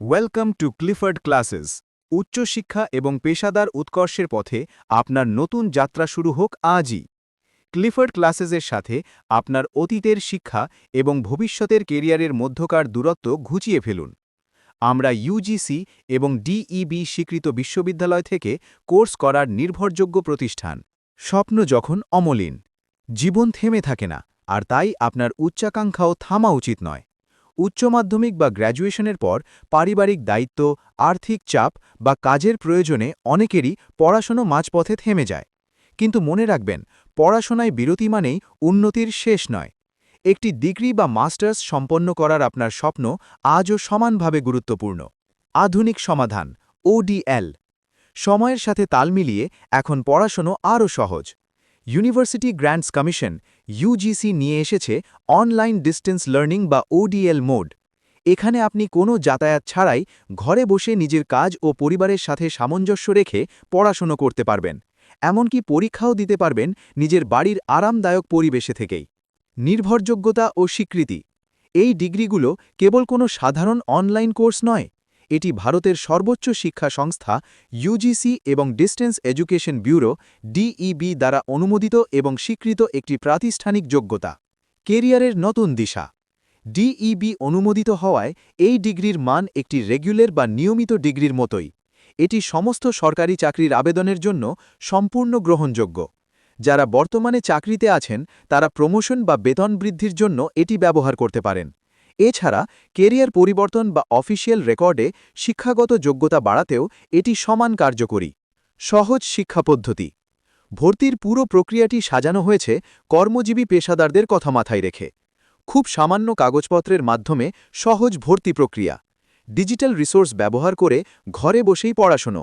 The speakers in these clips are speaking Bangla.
Welcome to Clifford classes. উচ্চশিক্ষা এবং পেশাদার উৎকর্ষের পথে আপনার নতুন যাত্রা শুরু হোক আজই। ক্লিফার্ড ক্লাসেসের সাথে আপনার অতীতের শিক্ষা এবং ভবিষ্যতের কেরিয়ারের মধ্যকার দূরত্ব ঘুচিয়ে ফেলুন। আমরা ইউজিসি এবং ডিইবি স্বীকৃত বিশ্ববিদ্যালয় থেকে কোর্স করার নির্ভরযোগ্য প্রতিষ্ঠান। স্বপ্ন যখন অমলিন, জীবন থেমে থাকে না, আর তাই আপনার উচ্চাকাঙ্ক্ষাও থামা উচিত নয়। উচ্চ মাধ্যমিক বা গ্র্যাজুয়েশনের পর পারিবারিক দায়িত্ব, আর্থিক চাপ বা কাজের প্রয়োজনে অনেকেরই পড়াশোনা মাঝপথে থেমে যায়। কিন্তু মনে রাখবেন, পড়াশোনায় বিরতি মানেই উন্নতির শেষ নয়। একটি ডিগ্রি বা মাস্টার্স সম্পন্ন করার আপনার স্বপ্ন আজও সমানভাবে গুরুত্বপূর্ণ। আধুনিক সমাধান ওডিএল। সময়ের সাথে তাল মিলিয়ে এখন পড়াশোনা আরও সহজ। ইউনিভার্সিটি গ্র্যান্টস কমিশন ইউজিসি নিয়ে এসেছে অনলাইন ডিস্টেন্স লার্নিং বা ওডিএল মোড। এখানে আপনি কোনো যাতায়াত ছাড়াই ঘরে বসে নিজের কাজ ও পরিবারের সাথে সামঞ্জস্য রেখে পড়াশোনা করতে পারবেন। এমনকি পরীক্ষাও দিতে পারবেন নিজের বাড়ির আরামদায়ক পরিবেশে থেকেই। নির্ভরযোগ্যতা ও স্বীকৃতি। এই ডিগ্রিগুলো কেবল কোনো সাধারণ অনলাইন কোর্স নয়, এটি ভারতের সর্বোচ্চ শিক্ষা সংস্থা ইউজিসি এবং ডিস্টেন্স এডুকেশন ব্যুরো ডিইবি দ্বারা অনুমোদিত এবং স্বীকৃত একটি প্রাতিষ্ঠানিক যোগ্যতা। কেরিয়ারের নতুন দিশা। ডিইবি অনুমোদিত হওয়ায় এই ডিগ্রির মান একটি রেগুলার বা নিয়মিত ডিগ্রির মতোই। এটি সমস্ত সরকারি চাকরির আবেদনের জন্য সম্পূর্ণ গ্রহণযোগ্য। যারা বর্তমানে চাকরিতে আছেন তারা প্রমোশন বা বেতন বৃদ্ধির জন্য এটি ব্যবহার করতে পারেন। এছাড়া কেরিয়ার পরিবর্তন বা অফিসিয়াল রেকর্ডে শিক্ষাগত যোগ্যতা বাড়াতেও এটি সমান কার্যকরী। সহজ শিক্ষা পদ্ধতি। ভর্তির পুরো প্রক্রিয়াটি সাজানো হয়েছে কর্মজীবী পেশাদারদের কথা মাথায় রেখে। খুব সামান্য কাগজপত্রের মাধ্যমে সহজ ভর্তি প্রক্রিয়া। ডিজিটাল রিসোর্স ব্যবহার করে ঘরে বসেই পড়াশোনা।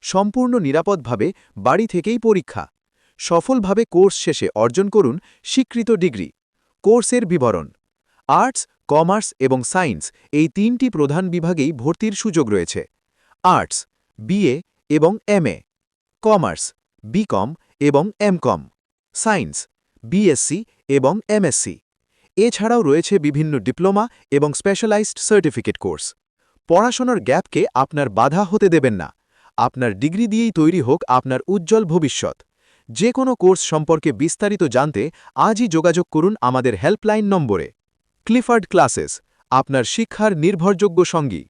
সম্পূর্ণ নিরাপদভাবে বাড়ি থেকেই পরীক্ষা। সফলভাবে কোর্স শেষে অর্জন করুন স্বীকৃত ডিগ্রি। কোর্সের বিবরণ। আর্টস, কমার্স এবং সায়েন্স এই তিনটি প্রধান বিভাগেই ভর্তির সুযোগ রয়েছে। আর্টস বিএ এবং এমএ, কমার্স বিকম এবং এমকম, সায়েন্স বিএসসি এবং এমএসসি। এছাড়াও রয়েছে বিভিন্ন ডিপ্লোমা এবং স্পেশালাইজড সার্টিফিকেট কোর্স। পড়াশোনার গ্যাপকে আপনার বাধা হতে দেবেন না। আপনার ডিগ্রি দিয়েই তৈরি হোক আপনার উজ্জ্বল ভবিষ্যৎ। যে কোনো কোর্স সম্পর্কে বিস্তারিত জানতে আজই যোগাযোগ করুন আমাদের হেল্পলাইন নম্বরে। ক্লিফার্ড ক্লাসেস, আপনার শিক্ষার নির্ভরযোগ্য সঙ্গী।